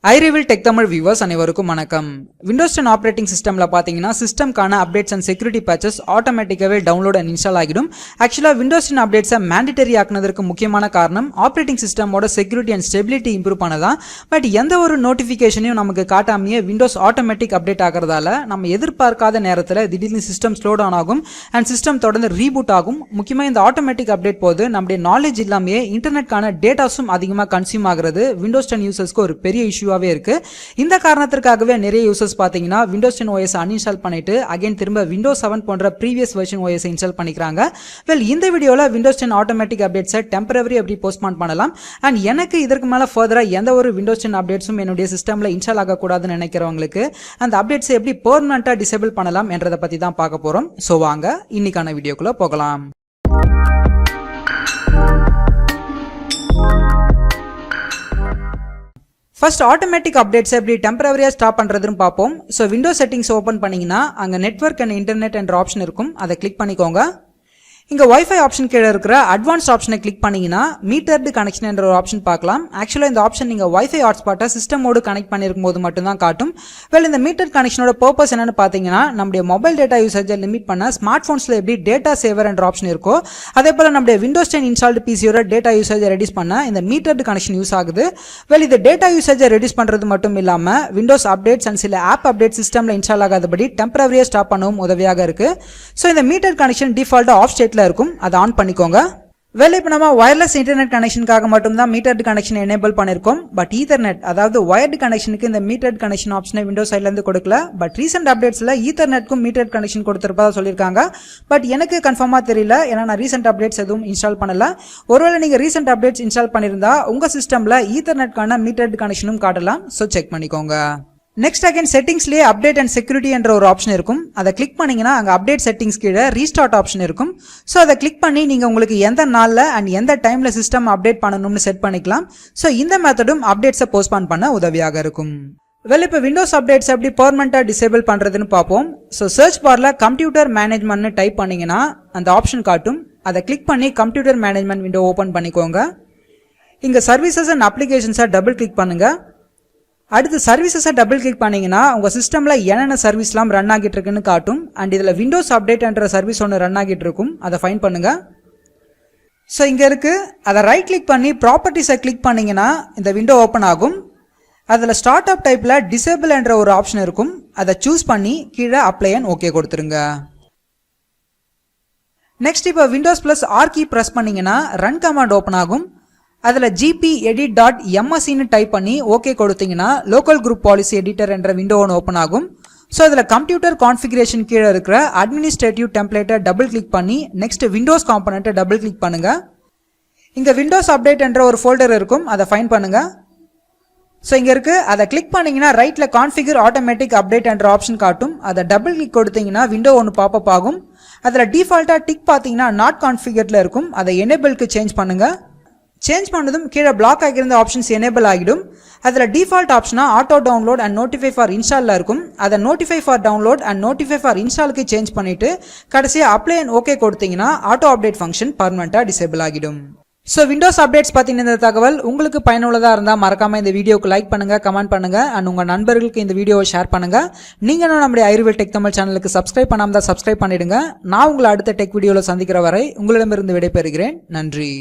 iReveal Tech Tamil viewers அனைவருக்கும் வணக்கம். Windows 10 operating systemல பாத்தீங்கன்னா சிஸ்டம்கான அப்டேட்ஸ் and security patches ஆட்டோமேட்டிக்காவே டவுன்லோட் and இன்ஸ்டால் ஆகிடும். ஆக்சுவலா Windows 10 அப்டேட்ஸை mandatory ஆக்குனதற்கு முக்கியமான காரணம் ஆப்பரேட்டிங் சிஸ்டமோட security and stability improve பண்ணதான். பட் எந்த ஒரு நோட்டிஃபிகேஷனையும் நமக்கு காட்டாமையே Windows ஆட்டோமேட்டிக் அப்டேட் ஆகிறதால நம்ம எதிர்பார்க்காத நேரத்துல திடீர்னு சிஸ்டம் ஸ்லோ டவுன் ஆகும் and சிஸ்டம் தொடர்ந்து ரீபூட் ஆகும். முக்கியமா இந்த ஆட்டோமேட்டிக் அப்டேட் போது நம்மளுடைய நாலேஜ் இல்லாமயே இன்டர்நெட்கான டேட்டாஸும் அதிகமா கன்சியூம் ஆகிறது Windows 10 யூசர்ஸ்க்கு ஒரு பெரிய இஷ்யூ இருக்கு. இந்த காரணத்திற்காகவே நிறைய யூசர்ஸ் பாத்தீங்கன்னா Windows 10 OS அன்இன்ஸ்டால் பண்ணிட்டு அகைன் திரும்ப Windows 7 போன்ற previous version OS இன்ஸ்டால் பண்ணிக்கிறாங்க. வெல் இந்த வீடியோல Windows 10 ஆட்டோமேட்டிக் அப்டேட்ஸை டெம்பரரி எப்படி போஸ்ட்போன் பண்ணலாம் அண்ட் எனக்கு இதற்கு மேல ஃபர்தரா எந்த ஒரு Windows 10 அப்டேட்ஸும் என்னுடைய சிஸ்டம்ல இன்ஸ்டால் ஆக கூடாதுன்னு நினைக்கிறவங்களுக்கு அந்த அப்டேட்ஸை எப்படி பெர்மனன்ட்டா டிசேபிள் பண்ணலாம் என்றத பத்தி தான் பார்க்க போறோம். சோ வாங்க இன்னைக்கான வீடியோக்குள்ள போகலாம். First automatic updates எப்படி டெம்பரரியா ஸ்டாப் பண்றதுன்னு பாப்போம். சோ விண்டோஸ் செட்டிங்ஸ் ஓபன் பண்ணீங்கன்னா அங்க நெட்வொர்க் அண்ட் இன்டர்நெட் என்ற ஆப்ஷன் இருக்கும். அதை கிளிக் பண்ணிக்கோங்க. இங்க வைஃபை ஆப்ஷன் கீழ இருக்கிற அட்வான்ஸ்ட் ஆப்ஷனை கிளிக் பண்ணீங்கன்னா மீட்டர்டு கனெக்ஷன் என்ற ஒரு ஆப்ஷன் பார்க்கலாம். ஆக்சுவலா இந்த ஆப்ஷன் நீங்க வைஃபை ஹாட்ஸ்பாட்டை சிஸ்டமோடு கனெக்ட் பண்ணிருக்கும் போது மட்டும் தான் காட்டும். வெல் இந்த மீட்டர் கனெக்ஷனோட பர்பஸ் என்னன்னு பாத்தீங்கன்னா நம்மளுடைய மொபைல் டேட்டா யூசேஜை லிமிட் பண்ண ஸ்மார்ட் போன்ஸ்ல எப்படி டேட்டா சேவர் என்ற ஆப்ஷன் இருக்கோ அதே போல நம்மளுடைய விண்டோஸ் 10 இன்ஸ்டால்டு பிசியோட டேட்டா யூசேஜை ரெடியூஸ் பண்ண இந்த மீட்டர்டு கனெக்ஷன் யூஸ் ஆகுது. வெல் இது டேட்டா யூசேஜை ரெடியூஸ் பண்றது மட்டும் இல்லாம விண்டோஸ் அப்டேட்ஸ் அண்ட் சில ஆப் அப்டேட் சிஸ்டம்ல இன்ஸ்டால் ஆகாதபடி டெம்பரரியா ஸ்டாப் பண்ணவும் உதவியாக இருக்கு. சோ இந்த மீட்டர் கனெக்ஷன் டிஃபால்ட்டா ஆஃப் ஸ்டேட்ல இருக்கும். அதை ஆன் பண்ணிக்கோங்க. வெல் இப்போ நம்ம வயர்லெஸ் இன்டர்நெட் கனெக்ஷனுக்காக மட்டும் தான் மீட்டர்டு கனெக்ஷன் எனேபிள் பண்ணிருக்கோம். பட் ஈத்தர்நெட் அதாவது வயர்டு கனெக்ஷனுக்கு இந்த மீட்டர்டு கனெக்ஷன் ஆப்ஷனை விண்டோஸ் சைட்ல இருந்து கொடுக்கல. பட் ரீசெண்ட் அப்டேட்ஸ்ல ஈத்தர்நெட்க்கும் மீட்டர்டு கனெக்ஷன் கொடுத்திருப்பதா சொல்லிருக்காங்க. பட் எனக்கு கன்ஃபார்மா தெரியல, ஏன்னா நான் ரீசெண்ட் அப்டேட்ஸ் எதுவும் இன்ஸ்டால் பண்ணல. ஒருவேளை நீங்க ரீசெண்ட் அப்டேட்ஸ் இன்ஸ்டால் பண்ணிருந்தா உங்க சிஸ்டம்ல ஈத்தர்நெட்கான மீட்டர்டு கனெக்ஷனும் காட்டலாம். சோ செக் பண்ணிக்கோங்க. நெக்ஸ்ட் அகைன் செட்டிங்ஸ்லயே அப்டேட் அண்ட் செக்யூரிட்டி என்ற ஒரு ஆப்ஷன் இருக்கும். அதை கிளிக் பண்ணீங்கன்னா அங்க அப்டேட் செட்டிங்ஸ் கீழே ரீஸ்டார்ட் ஆப்ஷன் இருக்கும். சோ அதை கிளிக் பண்ணி நீங்க உங்களுக்கு எந்த நாள்ல அண்ட் எந்த டைம்ல சிஸ்டம் அப்டேட் பண்ணணும்னு செட் பண்ணிக்கலாம். சோ இந்த மெத்தடும் அப்டேட்ஸை போஸ்ட்போன் பண்ண உதவியாக இருக்கும். வெல் இப்போ விண்டோஸ் அப்டேட்ஸ் எப்படி பெர்மனன்ட்டா டிசேபிள் பண்றதுன்னு பார்ப்போம். சோ சர்ச் பார்ல கம்ப்யூட்டர் மேனேஜ்மெண்ட்னு டைப் பண்ணீங்கன்னா அந்த ஆப்ஷன் காட்டும். அதை கிளிக் பண்ணி கம்ப்யூட்டர் மேனேஜ்மெண்ட் விண்டோ ஓபன் பண்ணிக்கோங்க. இங்க சர்வீசஸ் அண்ட் அப்ளிகேஷன்ஸை டபுள் கிளிக் பண்ணுங்க. அடுத்து சர்வீசஸை டபுள் கிளிக் பண்ணீங்கன்னா உங்க சிஸ்டம்ல என்னென்ன சர்வீஸ்லாம் ரன் ஆகிட்டு இருக்குன்னு காட்டும். அண்ட் இதுல விண்டோஸ் அப்டேட் என்ற சர்வீஸ் ஒன்று ரன் ஆகிட்டு இருக்கும். அதை ஃபைண்ட் பண்ணுங்க. ஸோ இங்க இருக்கு, அதை ரைட் கிளிக் பண்ணி ப்ராப்பர்ட்டிஸை கிளிக் பண்ணீங்கன்னா இந்த விண்டோ ஓப்பன் ஆகும். அதில் ஸ்டார்ட் அப் டைப்ல டிசேபிள் என்ற ஒரு ஆப்ஷன் இருக்கும். அதை சூஸ் பண்ணி கீழே அப்ளை அண்ட் ஓகே கொடுத்துருங்க. நெக்ஸ்ட் இப்போ Windows plus R key press பண்ணீங்கன்னா ரன் கமாண்ட் ஓப்பன் ஆகும். அதில் gpedit.mscன்னு டைப் பண்ணி ஓகே கொடுத்தீங்கன்னா லோக்கல் குரூப் பாலிசி எடிட்டர் என்ற விண்டோ ஒன்று ஓப்பன் ஆகும். ஸோ அதில் கம்ப்யூட்டர் கான்ஃபிகரேஷன் கீழே இருக்கிற அட்மினிஸ்ட்ரேட்டிவ் டெம்ப்ளேட்டை டபுள் கிளிக் பண்ணி நெக்ஸ்ட் விண்டோஸ் காம்பனண்ட்டை டபுள் கிளிக் பண்ணுங்க. இங்கே விண்டோஸ் அப்டேட் என்ற ஒரு ஃபோல்டர் இருக்கும். அதை ஃபைண்ட் பண்ணுங்க. ஸோ இங்கே இருக்கு, அதை கிளிக் பண்ணீங்கன்னா ரைட்ல கான்ஃபிகர் ஆட்டோமேட்டிக் அப்டேட் என்ற ஆப்ஷன் காட்டும். அதை டபுள் கிளிக் கொடுத்தீங்கன்னா விண்டோ ஒன்று பாப்அப் ஆகும். அதில் டிஃபால்ட்டா டிக் பார்த்தீங்கன்னா நாட் கான்ஃபிகர்ல இருக்கும். அதை எனேபிள்க்கு சேஞ்ச் பண்ணுங்க. சேஞ்ச் பண்ணதும் கீழே பிளாக் ஆகியிருந்த ஆப்ஷன்ஸ் எனேபிள் ஆகிடும். அதில் டிஃபால்ட் ஆப்ஷனா auto download and notify for இன்ஸ்டால்ல இருக்கும். அதை notify for download and notify for இன்ஸ்டாலுக்கு சேஞ்ச் பண்ணிட்டு கடைசியாக அப்ளை அண்ட் ஓகே கொடுத்தீங்கன்னா ஆட்டோ அப்டேட் ஃபங்க்ஷன் பர்மனெண்டா டிசேபிள் ஆகிடும். ஸோ விண்டோஸ் அப்டேட்ஸ் பற்றின இந்த தகவல் உங்களுக்கு பயனுள்ளதாக இருந்தால் மறக்காம இந்த வீடியோக்கு லைக் பண்ணுங்க, கமெண்ட் பண்ணுங்க அண்ட் உங்க நண்பர்களுக்கு இந்த வீடியோவை ஷேர் பண்ணுங்க. நீங்க நம்முடைய iReveal டெக் தமிழ் சேனலுக்கு சப்ஸ்கிரைப் பண்ணாம தான் சப்ஸ்கிரைப் பண்ணிடுங்க. நான் உங்களை அடுத்த டெக் வீடியோவில் சந்திக்கிற வரை உங்களிடமிருந்து விடைபெறுகிறேன். நன்றி.